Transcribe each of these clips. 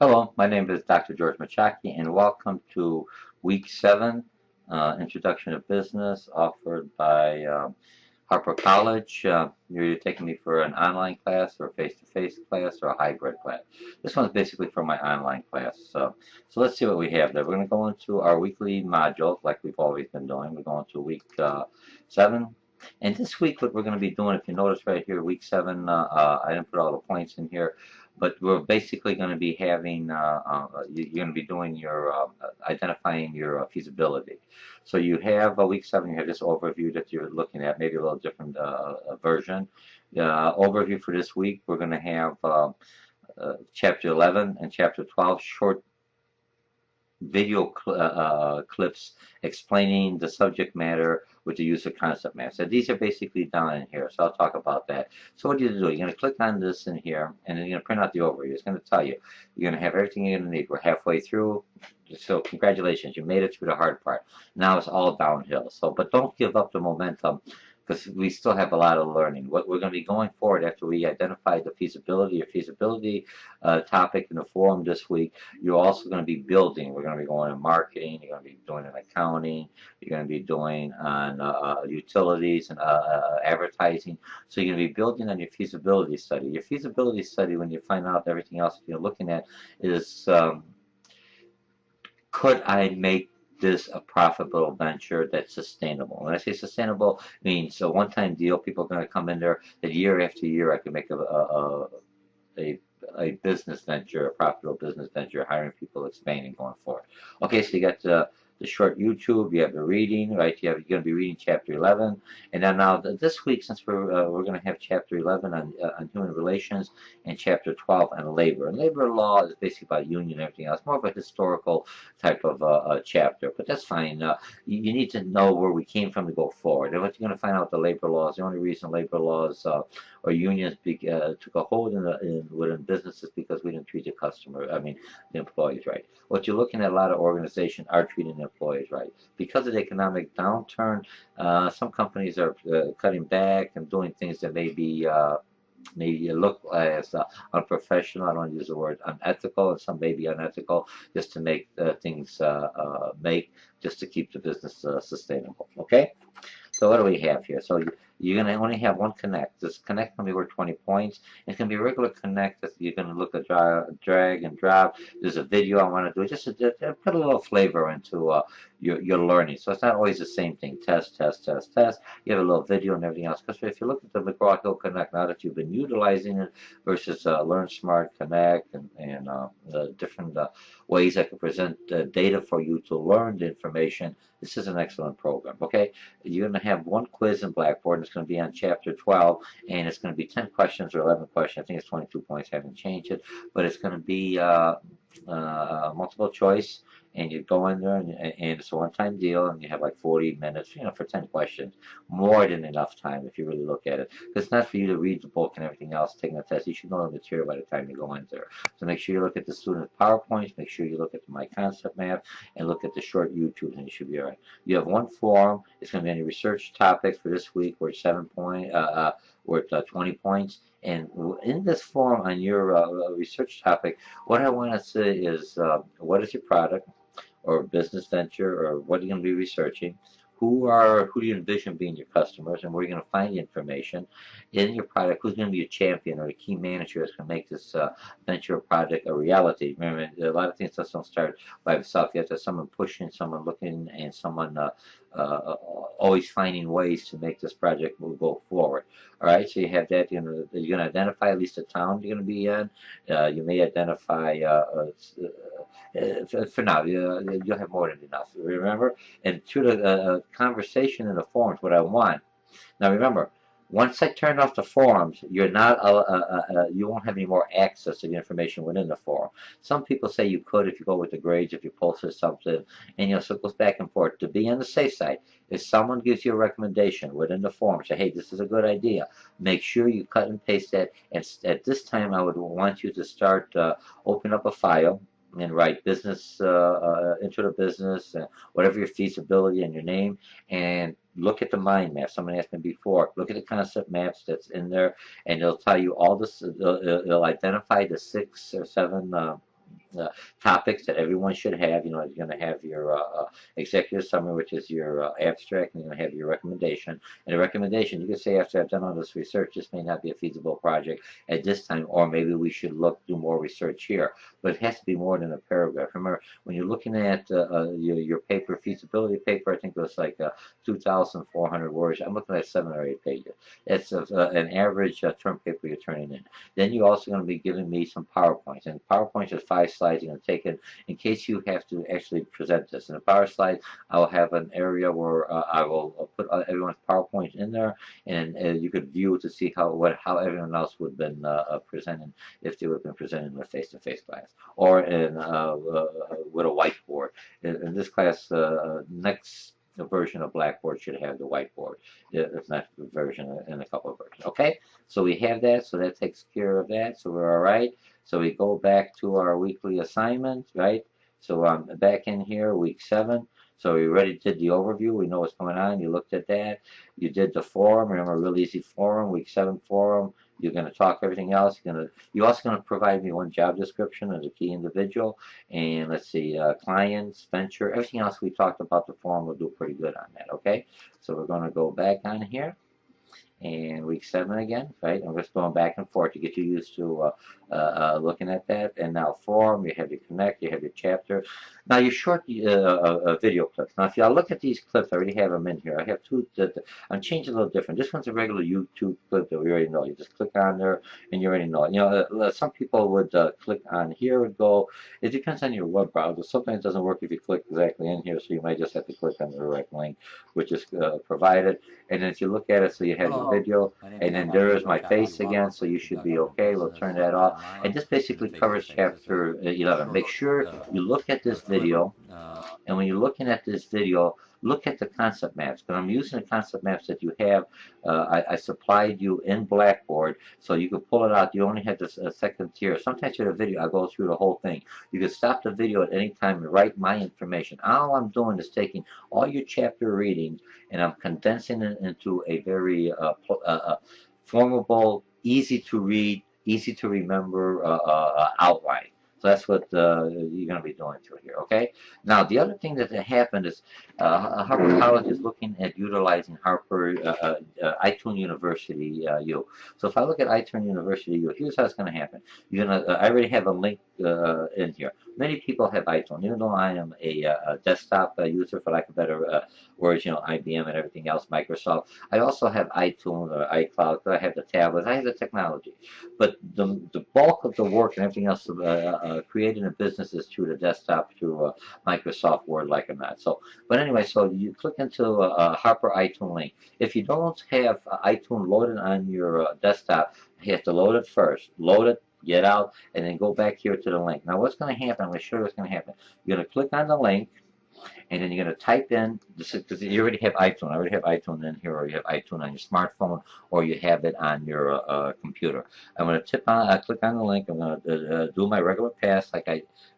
Hello, my name is Dr. George Mochocki, and welcome to Week 7, Introduction to Business, offered by Harper College. You're either taking me for an online class or a face-to-face class or a hybrid class. This one's basically for my online class. So let's see what we have there. We're going to go into our weekly modules like we've always been doing. We're going to Week 7. And this week, what we're going to be doing, if you notice right here, Week 7, I didn't put all the points in here, but we're basically going to be having, you're going to be doing your, identifying your feasibility. So you have Week 7, you have this overview that you're looking at, maybe a little different version. Overview for this week, we're going to have Chapter 11 and Chapter 12, short video clips explaining the subject matter with the use of concept maps. So these are basically down in here, so I'll talk about that. So what do? You're going to click on this in here, and then you're going to print out the overview. It's going to tell you. You're going to have everything you're going to need. We're halfway through, so congratulations, you made it through the hard part. Now it's all downhill. So, but don't give up the momentum, because we still have a lot of learning. What we're going to be going forward after we identify the feasibility topic in the forum this week, you're also going to be building. We're going to be going in marketing, you're going to be doing in accounting, you're going to be doing on utilities and advertising. So you're going to be building on your feasibility study. Your feasibility study, when you find out everything else you're looking at, is could I make this a profitable venture that's sustainable? When I say sustainable, it means a one-time deal. People are going to come in there that year after year I can make a business venture, a profitable business venture, hiring people, expanding, going forward. Okay, so you got the short YouTube, you have the reading, right? You're going to be reading chapter 11, and then now this week, since we're going to have chapter 11 on human relations and chapter 12 on labor. And labor law is basically about union and everything else, more of a historical type of chapter, but that's fine. You need to know where we came from to go forward. And what you're going to find out with the labor laws, the only reason labor laws or unions took a hold within businesses because we didn't treat the employees right. What you're looking at, a lot of organizations are treating the employees right. Because of the economic downturn, some companies are cutting back and doing things that maybe look as unprofessional. I don't want to use the word unethical, and some may be unethical, just to make things just to keep the business sustainable. Okay. So what do we have here? So you're going to only have one connect. This connect can be worth 20 points. It's going to be a regular connect that you're going to look at drag and drop. There's a video I want to do just to put a little flavor into your learning. So it's not always the same thing. Test, test, test, test. You have a little video and everything else. Because if you look at the McGrawHill Connect, now that you've been utilizing it versus Learn Smart Connect and the different ways I can present data for you to learn the information, this is an excellent program. Okay, you're going to have one quiz in Blackboard, and it's going to be on chapter 12, and it's going to be 10 questions or 11 questions. I think it's 22 points. I haven't changed it, but it's going to be multiple choice, and you go in there, and it's a one-time deal, and you have like 40 minutes, for 10 questions. More than enough time if you really look at it. Because it's not for you to read the book and everything else, taking the test. You should know the material by the time you go in there. So make sure you look at the student PowerPoints, make sure you look at the My Concept Map, and look at the short YouTubes, and you should be all right. You have one forum. It's going to be any research topics for this week. We're at 20 points. And in this forum on your research topic, what I want to say is, what is your product or business venture, or what are you going to be researching? Who do you envision being your customers, and where are you going to find the information in your product? Who's going to be your champion or a key manager that's going to make this venture or project a reality? Remember, a lot of things just don't start by themselves. You have to have someone pushing, someone looking, and someone always finding ways to make this project go forward. All right, so you have that. You're going to identify at least a town you're going to be in. You may identify for now. You'll have more than enough. Remember, and through the conversation in the forums, what I want. Now remember, once I turn off the forums, you're not you won't have any more access to the information within the forum. Some people say you could if you go with the grades, if you posted something, and so it goes back and forth. To be on the safe side, if someone gives you a recommendation within the forum, say, hey, this is a good idea, make sure you cut and paste that. And at this time, I would want you to start open up a file and write business into the business, whatever your feasibility and your name, and look at the mind map. Someone asked me before, look at the concept maps that's in there, and it'll tell you all this. It'll identify the 6 or 7 topics that everyone should have. You know, you're going to have your executive summary, which is your abstract, and you're going to have your recommendation. And the recommendation, you can say, after I've done all this research, this may not be a feasible project at this time, or maybe we should do more research here. But it has to be more than a paragraph. Remember, when you're looking at your paper, feasibility paper, I think it was like 2,400 words. I'm looking at 7 or 8 pages. It's an average term paper you're turning in. Then you're also going to be giving me some PowerPoints. And PowerPoints is 5 slides you're going to take in case you have to actually present this. In a power slide, I will have an area where I will put everyone's PowerPoint in there, and you could view to see how everyone else would have been presenting if they would have been presenting in a face-to-face class, or in with a whiteboard. In this class, next version of Blackboard should have the whiteboard, if not the version in a couple of versions. Okay, so we have that, so that takes care of that, so we're all right. So we go back to our weekly assignment, right? So I'm back in here, week 7. So we already did the overview. We know what's going on. You looked at that. You did the forum. Remember, real easy forum, week 7 forum. You're going to talk everything else. You're also going to provide me one job description as a key individual. And let's see, clients, venture, everything else we talked about the forum, we'll do pretty good on that, okay? So we're going to go back on here. And week 7 again, right? I'm just going back and forth to get you used to looking at that. And now forum, you have your connect, you have your chapter. Now your short video clips. Now if y'all look at these clips, I already have them in here. I have 2 that I'm changing a little different. This one's a regular YouTube clip that we already know. You just click on there and you already know it. You know, some people would click on here and go. It depends on your web browser. Sometimes it doesn't work if you click exactly in here, so you might just have to click on the direct link, which is provided. And then if you look at it, so you have your video, and then there is my face again, so you should be okay. We'll turn that off. And this basically covers chapter 11. Make sure you look at this video, and when you're looking at this video, look at the concept maps, because I'm using the concept maps that you have. I supplied you in Blackboard, so you can pull it out. You only have this second tier. Sometimes with a video, I go through the whole thing. You can stop the video at any time and write my information. All I'm doing is taking all your chapter readings, and I'm condensing it into a very formable, easy to read, easy to remember outline. So that's what you're going to be doing through here, okay? Now, the other thing that happened is Harper College is looking at utilizing Harper ItunesU U. So if I look at ItunesU U, here's how it's going to happen. You're going to, I already have a link in here. Many people have iTunes, even though I am a desktop user, for lack of better words, you know, IBM and everything else, Microsoft. I also have iTunes or iCloud, I have the tablets, I have the technology. But the bulk of the work and everything else creating a business is through the desktop, through Microsoft Word, like or not. So, but anyway, so you click into Harper iTunes link. If you don't have iTunes loaded on your desktop, you have to load it first. Load it, get out, and then go back here to the link. Now, what's going to happen? I'm going to show you what's going to happen. You're going to click on the link, and then you're going to type in, because you already have iTunes. I already have iTunes in here, or you have iTunes on your smartphone, or you have it on your computer. I'm going to click on the link. I'm going to do my regular pass,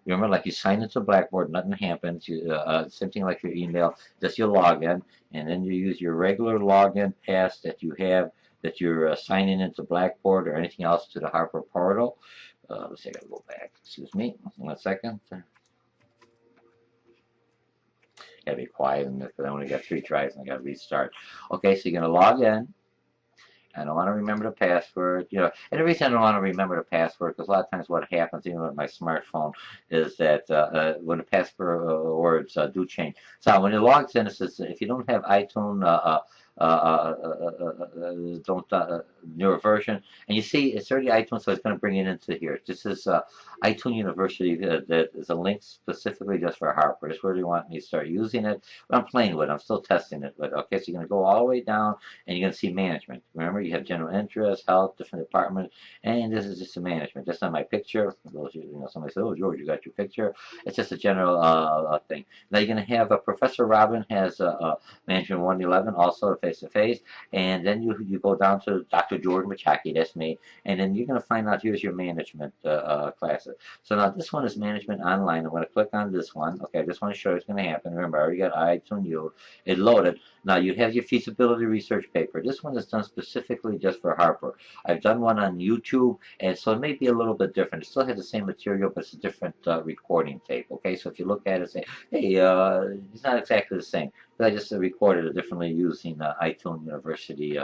remember, like you sign into Blackboard, nothing happens. Same thing like your email, just your login, and then you use your regular login pass that you have, that you're signing into Blackboard or anything else to the Harper portal. Let's see, I gotta go back. Excuse me, 1 second. Gotta be quiet in this because I only got 3 tries and I gotta restart. Okay, so you're gonna log in. I don't want to remember the password, you know. And the reason I don't want to remember the password, because a lot of times what happens, even with my smartphone, is that when the password words do change. So when it logs in, it says if you don't have iTunes, newer version, and you see it's already iTunes, so it's going to bring it into here. This is iTunes University. That is a link specifically just for Harper. This is where you want me to start using it. But I'm playing with it. I'm still testing it. But okay, so you're going to go all the way down, and you're going to see management. Remember, you have general interest, health, different departments, and this is just the management. That's not my picture. Those, you know, somebody said, "Oh, George, you got your picture." It's just a general thing. Now you're going to have Professor Robin has Management 111. Also, if face-to-face, and then you go down to Dr. George Mochocki, that's me, and then you're going to find out here's your management classes. So now this one is management online. I'm going to click on this one. Okay, I just want to show you what's going to happen. Remember, I already got ItunesU. It loaded. Now you have your feasibility research paper. This one is done specifically just for Harper. I've done one on YouTube, and so it may be a little bit different. It still has the same material, but it's a different recording tape. Okay, so if you look at it, say, hey, it's not exactly the same. But I just recorded it differently using iTunes University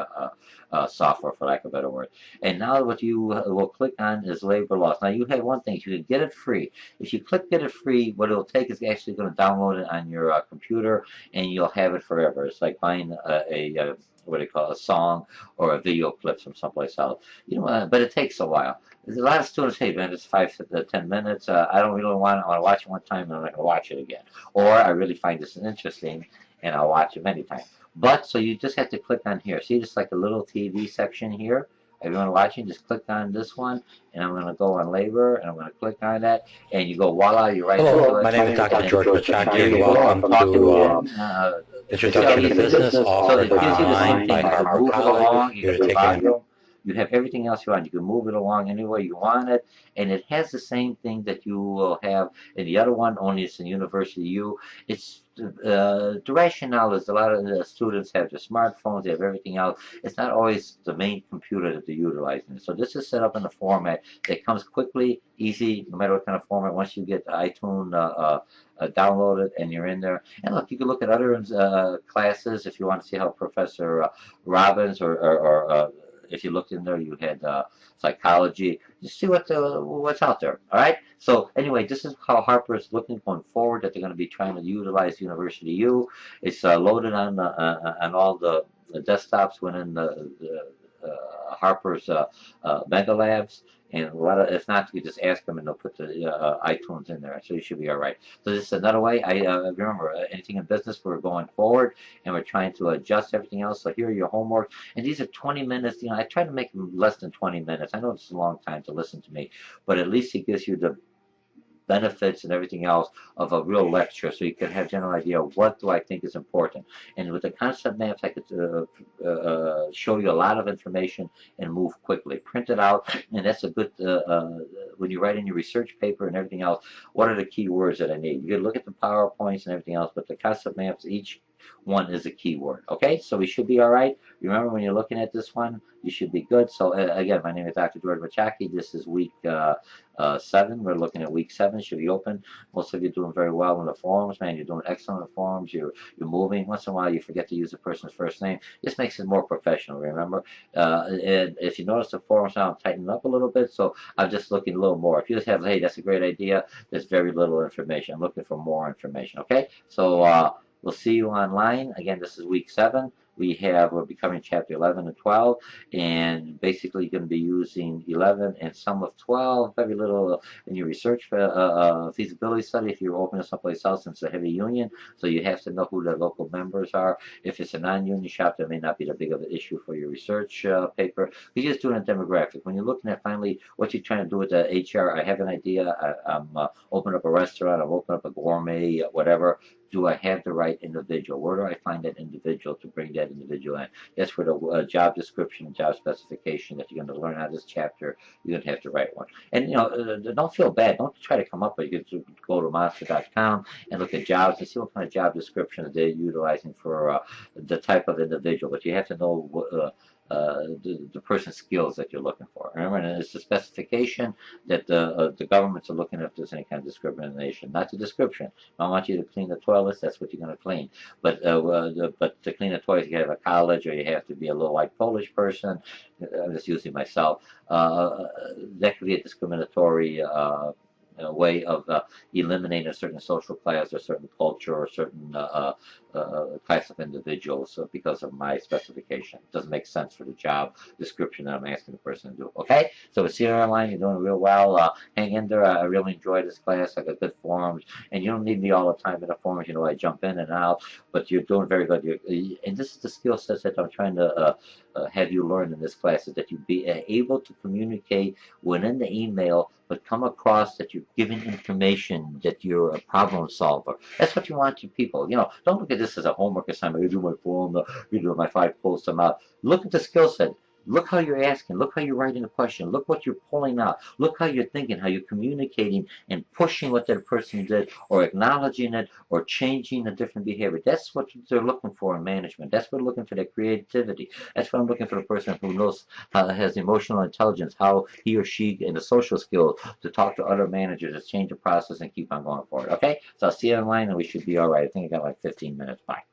software, for lack of a better word. And now what you will click on is labor laws. Now you have one thing, you can get it free. If you click get it free, what it'll take is actually going to download it on your computer, and you'll have it forever. It's like buying a what do you call it, a song or a video clip from someplace else. You know, but it takes a while. There's a lot of students, hey man, it's 5 to 10 minutes. I don't really want it. I want to watch it one time and I'm not going to watch it again. Or I really find this interesting and I'll watch it many times. But so you just have to click on here. See, just like a little TV section here. Everyone watching, just click on this one, and I'm going to go on labor, and I'm going to click on that, and you go, voila, you're right. Hello, my name is Dr. George Mochocki. Welcome to Introduction to Business, offered online by Harper College. You're taking You have everything else you want. You can move it along any way you want it, and it has the same thing that you will have in the other one, only it's in University U. It's the rationale is a lot of the students have their smartphones, they have everything else. It's not always the main computer that they're utilizing. So this is set up in a format that comes quickly, easy, no matter what kind of format. Once you get iTunes downloaded and you're in there. And look, you can look at other classes if you want to see how Professor Robbins or if you looked in there, you had psychology. Just see what's out there. All right. So anyway, this is how Harper is looking going forward. That they're going to be trying to utilize University U. It's loaded on all the desktops within the Harper's Mega Labs. And a lot of, if not, you just ask them and they'll put the iTunes in there. So you should be all right. So this is another way. I remember anything in business, we're going forward and we're trying to adjust everything else. So here are your homework. And these are 20 minutes. You know, I try to make them less than 20 minutes. I know it's a long time to listen to me, but at least it gives you the benefits and everything else of a real lecture, so you can have a general idea of what do I think is important. And with the concept maps, I could show you a lot of information and move quickly. Print it out, and that's a good, when you write in your research paper and everything else, what are the key words that I need? You can look at the PowerPoints and everything else, but the concept maps, each one is a keyword. Okay, so we should be all right. Remember, when you're looking at this one, you should be good. So again, my name is Dr. George Mochocki. This is week 7. We're looking at week 7. Should be open. Most of you are doing very well in the forums, man. You're doing excellent in the forums. You're moving. Once in a while, you forget to use the person's first name. This makes it more professional. Remember, and if you notice the forums now, I'm tightening up a little bit. So I'm just looking a little more. If you just have, hey, that's a great idea. There's very little information. I'm looking for more information. Okay, so. We'll see you online. Again, this is week 7. We'll be covering chapter 11 and 12, and basically you're going to be using 11 and some of 12, very little in your research feasibility study if you're opening someplace else, since it's a heavy union, so you have to know who the local members are. If it's a non-union shop, that may not be that big of an issue for your research paper. You're just doing a demographic. When you're looking at finally what you're trying to do with the HR, I have an idea. I'm opening up a restaurant, I'm opening up a gourmet, whatever. Do I have the right individual? Where do I find that individual to bring that individual in? That's where the job description and job specification that you're going to learn out of this chapter, you're going to have to write one. And, you know, don't feel bad. Don't try to come up with it. You can go to monster.com and look at jobs and see what kind of job descriptions they're utilizing for the type of individual. But you have to know what, the person's skills that you're looking for. Remember, and it's the specification that the governments are looking at if there's any kind of discrimination, not the description. I want you to clean the toilets, that's what you're going to clean. But to clean the toilets, you have a college, or you have to be a little white Polish person. I'm just using myself. That could be a discriminatory way of eliminating a certain social class or certain culture or certain class of individuals because of my specification. It doesn't make sense for the job description that I'm asking the person to do. Okay, so with Sierra Online, you're doing real well. Hang in there. I really enjoyed this class. I got good forums, and you don't need me all the time in the forums. You know, I jump in and out, but you're doing very good. And this is the skill sets that I'm trying to have you learn in this class, is that you be able to communicate within the email but come across that you're giving information, that you're a problem solver. That's what you want to people. Don't look at this as a homework assignment. You do my form, you do my 5 posts, I'm out. Look at the skill set. Look how you're asking. Look how you're writing a question. Look what you're pulling out. Look how you're thinking, how you're communicating and pushing what that person did, or acknowledging it, or changing a different behavior. That's what they're looking for in management. That's what they're looking for, their creativity. That's what I'm looking for, the person who knows, has emotional intelligence, how he or she, and the social skills to talk to other managers, to change the process and keep on going forward. Okay? So I'll see you online, and we should be all right. I think I got like 15 minutes. Bye.